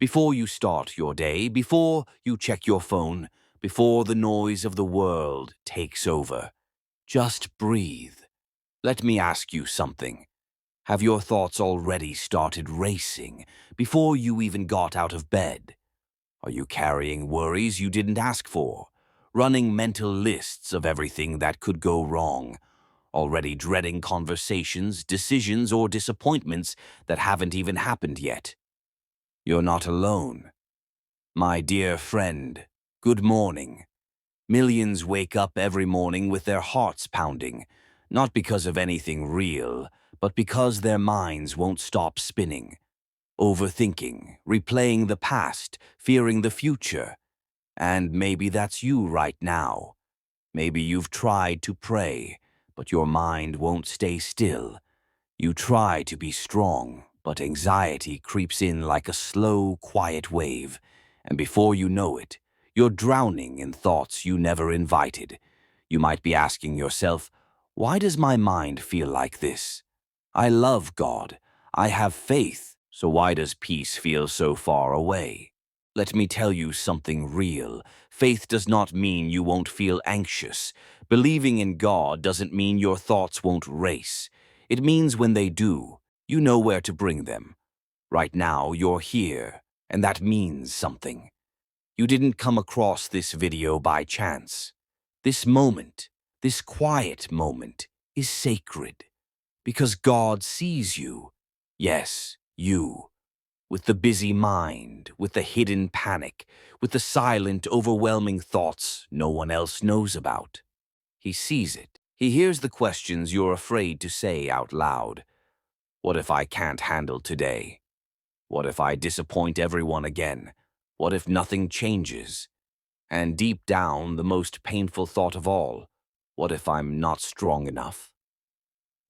Before you start your day, before you check your phone, before the noise of the world takes over, just breathe. Let me ask you something. Have your thoughts already started racing before you even got out of bed? Are you carrying worries you didn't ask for, running mental lists of everything that could go wrong, already dreading conversations, decisions, or disappointments that haven't even happened yet? You're not alone. My dear friend, good morning. Millions wake up every morning with their hearts pounding, not because of anything real, but because their minds won't stop spinning, overthinking, replaying the past, fearing the future. And maybe that's you right now. Maybe you've tried to pray, but your mind won't stay still. You try to be strong, but anxiety creeps in like a slow, quiet wave, and before you know it, you're drowning in thoughts you never invited. You might be asking yourself, why does my mind feel like this? I love God. I have faith, so why does peace feel so far away? Let me tell you something real. Faith does not mean you won't feel anxious. Believing in God doesn't mean your thoughts won't race. It means when they do, you know where to bring them. Right now, you're here, and that means something. You didn't come across this video by chance. This moment, this quiet moment, is sacred. Because God sees you. Yes, you. With the busy mind, with the hidden panic, with the silent, overwhelming thoughts no one else knows about. He sees it. He hears the questions you're afraid to say out loud. What if I can't handle today? What if I disappoint everyone again? What if nothing changes? And deep down, the most painful thought of all, what if I'm not strong enough?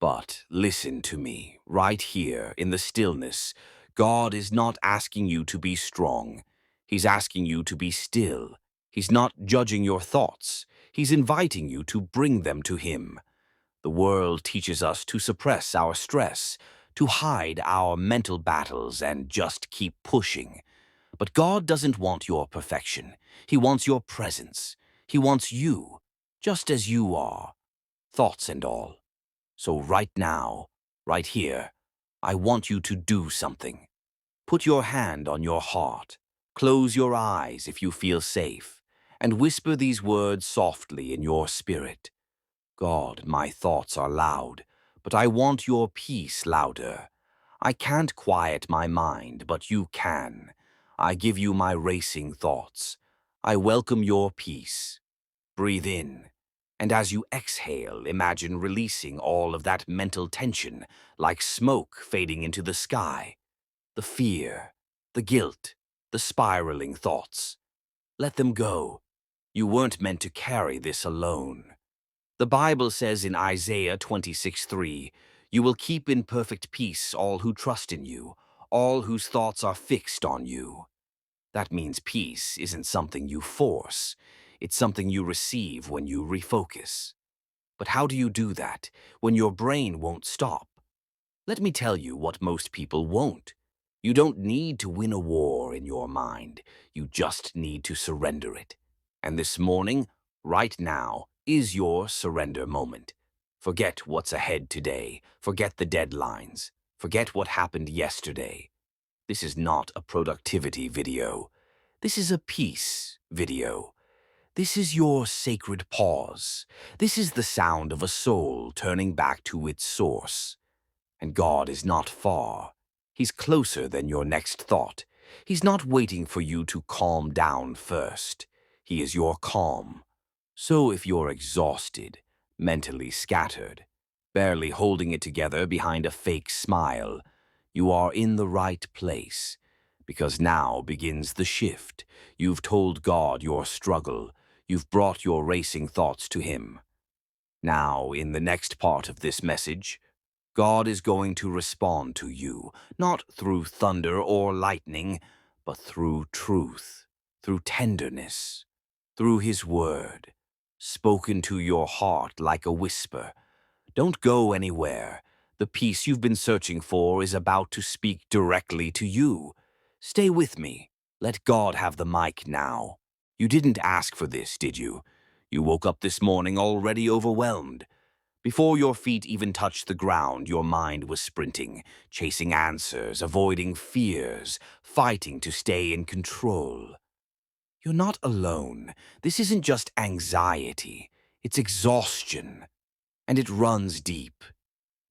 But listen to me, right here in the stillness. God is not asking you to be strong. He's asking you to be still. He's not judging your thoughts. He's inviting you to bring them to Him. The world teaches us to suppress our stress, to hide our mental battles and just keep pushing. But God doesn't want your perfection. He wants your presence. He wants you, just as you are, thoughts and all. So right now, right here, I want you to do something. Put your hand on your heart. Close your eyes if you feel safe, and whisper these words softly in your spirit. God, my thoughts are loud, but I want your peace louder. I can't quiet my mind, but you can. I give you my racing thoughts. I welcome your peace. Breathe in, and as you exhale, imagine releasing all of that mental tension, like smoke fading into the sky. The fear, the guilt, the spiraling thoughts. Let them go. You weren't meant to carry this alone. The Bible says in Isaiah 26:3, "You will keep in perfect peace all who trust in you, all whose thoughts are fixed on you." That means peace isn't something you force. It's something you receive when you refocus. But how do you do that when your brain won't stop? Let me tell you what most people won't. You don't need to win a war in your mind. You just need to surrender it. And this morning, right now, is your surrender moment. Forget what's ahead today. Forget the deadlines. Forget what happened yesterday. This is not a productivity video. This is a peace video. This is your sacred pause. This is the sound of a soul turning back to its source. And God is not far. He's closer than your next thought. He's not waiting for you to calm down first. He is your calm. So if you're exhausted, mentally scattered, barely holding it together behind a fake smile, you are in the right place. Because now begins the shift. You've told God your struggle. You've brought your racing thoughts to Him. Now, in the next part of this message, God is going to respond to you, not through thunder or lightning, but through truth, through tenderness, through His word, spoken to your heart like a whisper. Don't go anywhere. The peace you've been searching for is about to speak directly to you. Stay with me. Let God have the mic now. You didn't ask for this, did you? You woke up this morning already overwhelmed. Before your feet even touched the ground, your mind was sprinting, chasing answers, avoiding fears, fighting to stay in control. You're not alone. This isn't just anxiety. It's exhaustion. And it runs deep.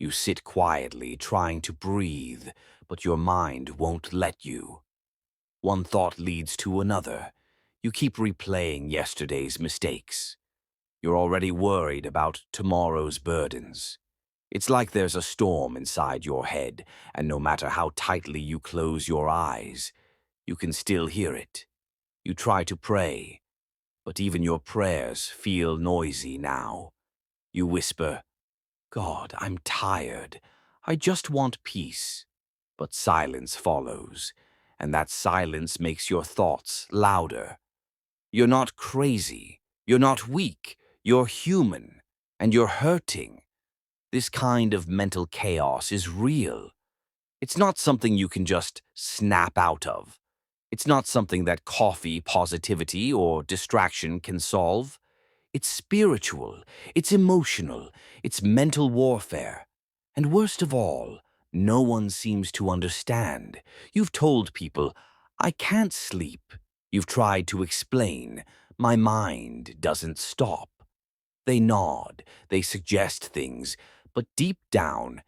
You sit quietly, trying to breathe, but your mind won't let you. One thought leads to another. You keep replaying yesterday's mistakes. You're already worried about tomorrow's burdens. It's like there's a storm inside your head, and no matter how tightly you close your eyes, you can still hear it. You try to pray, but even your prayers feel noisy now. You whisper, God, I'm tired. I just want peace. But silence follows, and that silence makes your thoughts louder. You're not crazy. You're not weak. You're human, and you're hurting. This kind of mental chaos is real. It's not something you can just snap out of. It's not something that coffee, positivity, or distraction can solve. It's spiritual, it's emotional, it's mental warfare. And worst of all, no one seems to understand. You've told people, I can't sleep. You've tried to explain, my mind doesn't stop. They nod, they suggest things, but deep down,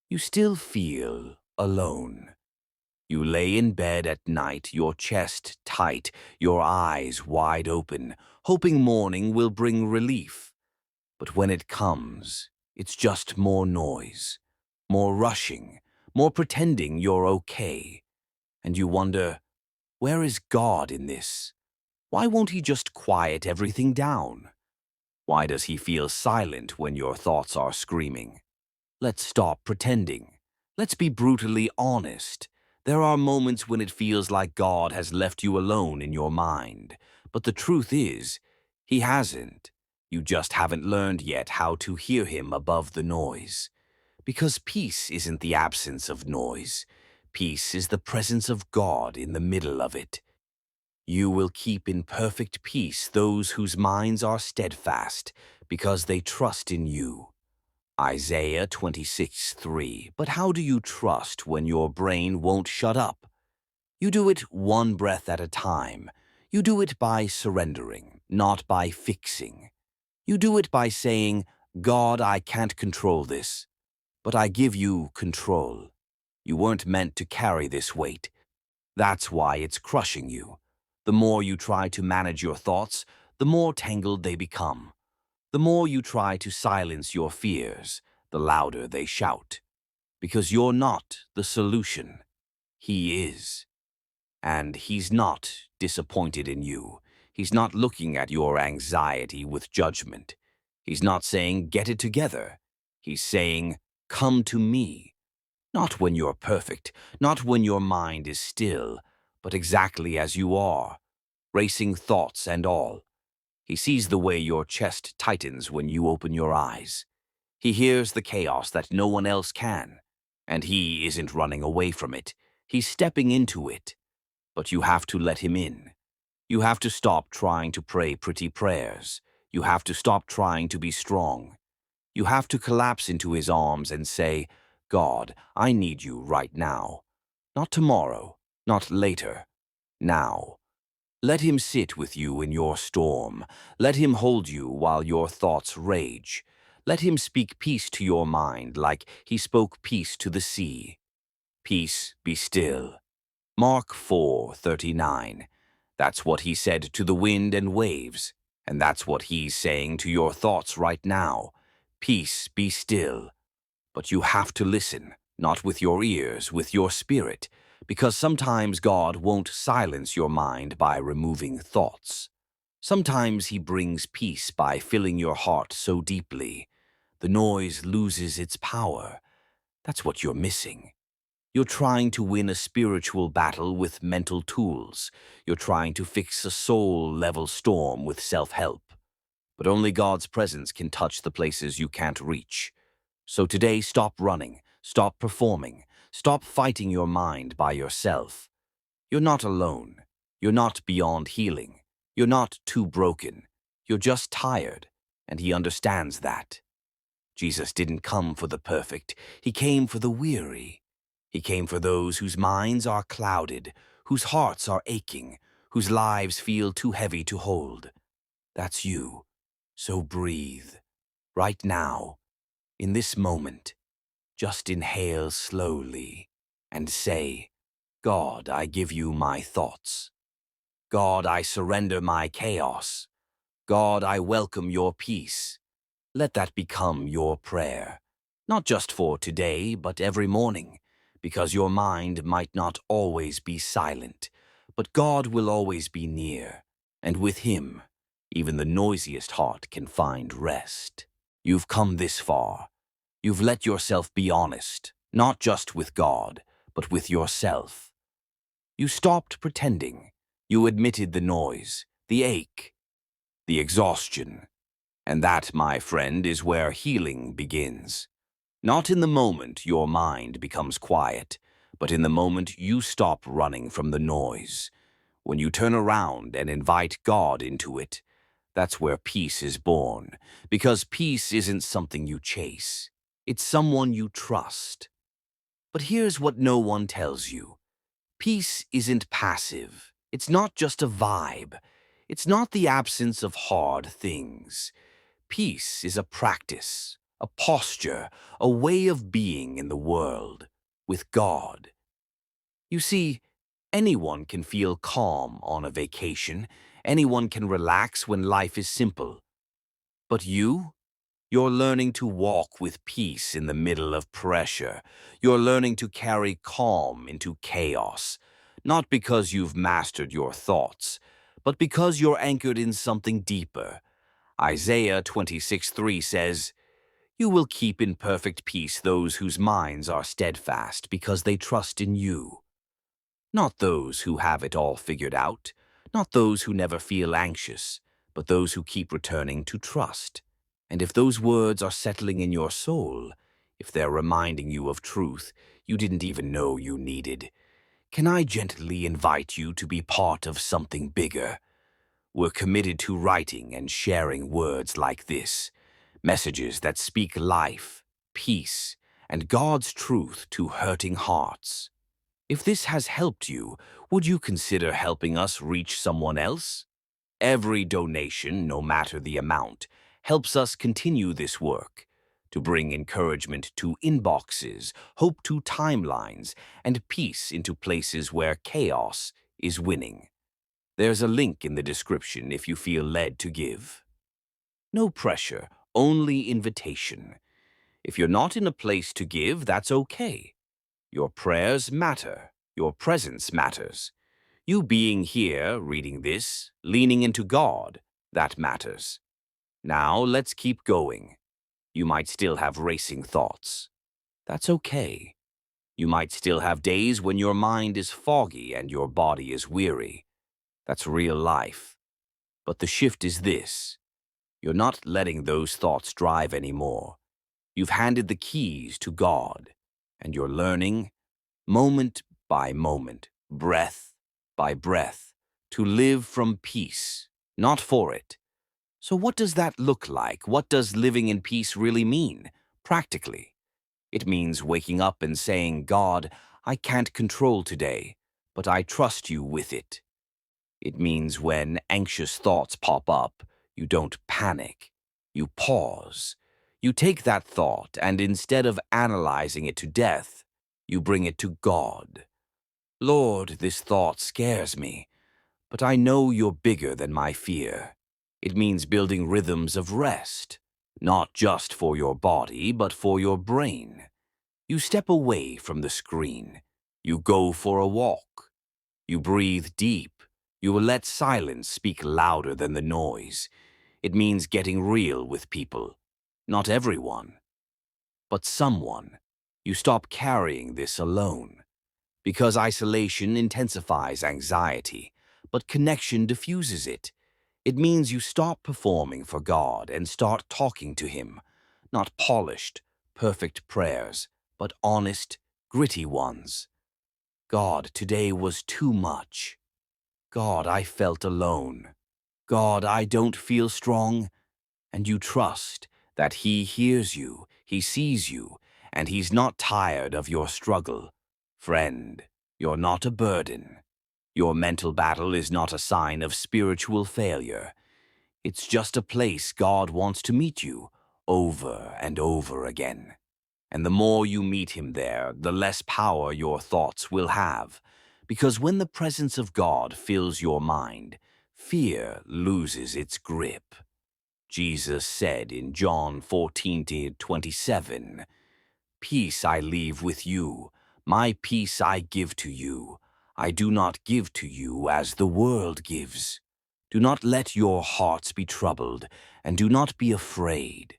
you still feel alone. You lay in bed at night, your chest tight, your eyes wide open, hoping morning will bring relief. But when it comes, it's just more noise, more rushing, more pretending you're okay. And you wonder, where is God in this? Why won't he just quiet everything down? Why does he feel silent when your thoughts are screaming? Let's stop pretending. Let's be brutally honest. There are moments when it feels like God has left you alone in your mind. But the truth is, he hasn't. You just haven't learned yet how to hear him above the noise. Because peace isn't the absence of noise. Peace is the presence of God in the middle of it. You will keep in perfect peace those whose minds are steadfast, because they trust in you. Isaiah 26:3. But how do you trust when your brain won't shut up? You do it one breath at a time. You do it by surrendering, not by fixing. You do it by saying, God, I can't control this, but I give you control. You weren't meant to carry this weight. That's why it's crushing you. The more you try to manage your thoughts, the more tangled they become. The more you try to silence your fears, the louder they shout. Because you're not the solution. He is. And he's not disappointed in you. He's not looking at your anxiety with judgment. He's not saying, get it together. He's saying, come to me. Not when you're perfect, not when your mind is still, but exactly as you are, racing thoughts and all. He sees the way your chest tightens when you open your eyes. He hears the chaos that no one else can, and he isn't running away from it. He's stepping into it. But you have to let him in. You have to stop trying to pray pretty prayers. You have to stop trying to be strong. You have to collapse into his arms and say, God, I need you right now. Not tomorrow, not later, now. Let him sit with you in your storm. Let him hold you while your thoughts rage. Let him speak peace to your mind like he spoke peace to the sea. Peace, be still. Mark 4:39. That's what he said to the wind and waves, and that's what he's saying to your thoughts right now. Peace, be still. But you have to listen, not with your ears, with your spirit, because sometimes God won't silence your mind by removing thoughts. Sometimes he brings peace by filling your heart so deeply. The noise loses its power. That's what you're missing. You're trying to win a spiritual battle with mental tools. You're trying to fix a soul-level storm with self-help. But only God's presence can touch the places you can't reach. So today, stop running, stop performing, stop fighting your mind by yourself. You're not alone. You're not beyond healing. You're not too broken. You're just tired, and he understands that. Jesus didn't come for the perfect. He came for the weary. He came for those whose minds are clouded, whose hearts are aching, whose lives feel too heavy to hold. That's you. So breathe. Right now, in this moment, just inhale slowly and say, God, I give you my thoughts. God, I surrender my chaos. God, I welcome your peace. Let that become your prayer, not just for today, but every morning, because your mind might not always be silent, but God will always be near, and with him, even the noisiest heart can find rest. You've come this far. You've let yourself be honest, not just with God, but with yourself. You stopped pretending. You admitted the noise, the ache, the exhaustion. And that, my friend, is where healing begins. Not in the moment your mind becomes quiet, but in the moment you stop running from the noise. When you turn around and invite God into it, that's where peace is born. Because peace isn't something you chase. It's someone you trust. But here's what no one tells you. Peace isn't passive. It's not just a vibe. It's not the absence of hard things. Peace is a practice, a posture, a way of being in the world, with God. You see, anyone can feel calm on a vacation. Anyone can relax when life is simple. But you're learning to walk with peace in the middle of pressure. You're learning to carry calm into chaos. Not because you've mastered your thoughts, but because you're anchored in something deeper. Isaiah 26:3 says, "You will keep in perfect peace those whose minds are steadfast because they trust in you." Not those who have it all figured out, not those who never feel anxious, but those who keep returning to trust. And if those words are settling in your soul, if they're reminding you of truth you didn't even know you needed, can I gently invite you to be part of something bigger? We're committed to writing and sharing words like this, messages that speak life, peace, and God's truth to hurting hearts. If this has helped you, would you consider helping us reach someone else? Every donation, no matter the amount, helps us continue this work, to bring encouragement to inboxes, hope to timelines, and peace into places where chaos is winning. There's a link in the description if you feel led to give. No pressure, only invitation. If you're not in a place to give, that's okay. Your prayers matter. Your presence matters. You being here, reading this, leaning into God, that matters. Now let's keep going. You might still have racing thoughts. That's okay. You might still have days when your mind is foggy and your body is weary. That's real life. But the shift is this. You're not letting those thoughts drive anymore. You've handed the keys to God, and you're learning, moment by moment, breath by breath, to live from peace, not for it. So what does that look like? What does living in peace really mean, practically? It means waking up and saying, God, I can't control today, but I trust you with it. It means when anxious thoughts pop up, you don't panic. You pause. You take that thought, and instead of analyzing it to death, you bring it to God. Lord, this thought scares me, but I know you're bigger than my fear. It means building rhythms of rest, not just for your body, but for your brain. You step away from the screen. You go for a walk. You breathe deep. You will let silence speak louder than the noise. It means getting real with people. Not everyone, but someone. You stop carrying this alone. Because isolation intensifies anxiety, but connection diffuses it. It means you stop performing for God and start talking to Him. Not polished, perfect prayers, but honest, gritty ones. God, today was too much. God, I felt alone. God, I don't feel strong. And you trust that He hears you, He sees you, and He's not tired of your struggle. Friend, you're not a burden. Your mental battle is not a sign of spiritual failure. It's just a place God wants to meet you over and over again. And the more you meet Him there, the less power your thoughts will have. Because when the presence of God fills your mind, fear loses its grip. Jesus said in John 14:27, "Peace I leave with you, my peace I give to you. I do not give to you as the world gives. Do not let your hearts be troubled, and do not be afraid."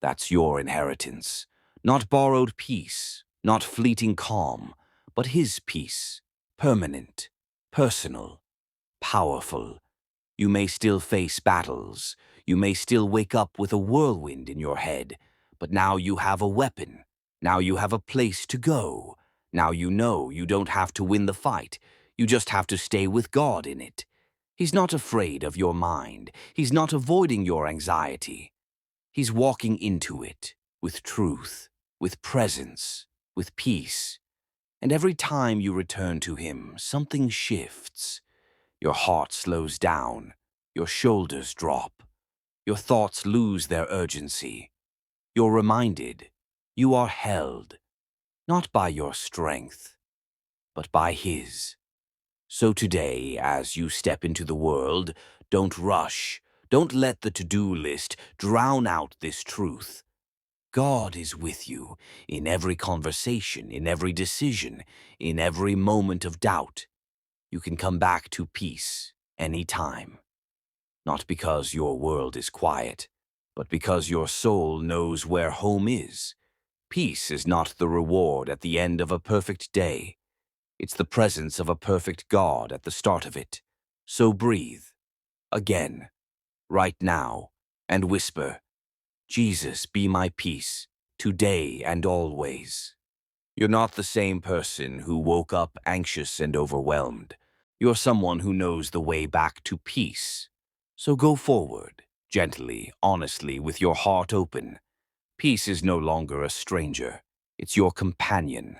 That's your inheritance. Not borrowed peace, not fleeting calm, but His peace, permanent, personal, powerful. You may still face battles. You may still wake up with a whirlwind in your head. But now you have a weapon. Now you have a place to go. Now you know you don't have to win the fight. You just have to stay with God in it. He's not afraid of your mind. He's not avoiding your anxiety. He's walking into it with truth, with presence, with peace. And every time you return to Him, something shifts. Your heart slows down, your shoulders drop, your thoughts lose their urgency. You're reminded you are held, not by your strength, but by His. So today, as you step into the world, don't rush. Don't let the to-do list drown out this truth. God is with you in every conversation, in every decision, in every moment of doubt. You can come back to peace anytime. Not because your world is quiet, but because your soul knows where home is. Peace is not the reward at the end of a perfect day. It's the presence of a perfect God at the start of it. So breathe, again, right now, and whisper, "Jesus, be my peace, today and always." You're not the same person who woke up anxious and overwhelmed. You're someone who knows the way back to peace. So go forward, gently, honestly, with your heart open. Peace is no longer a stranger. It's your companion.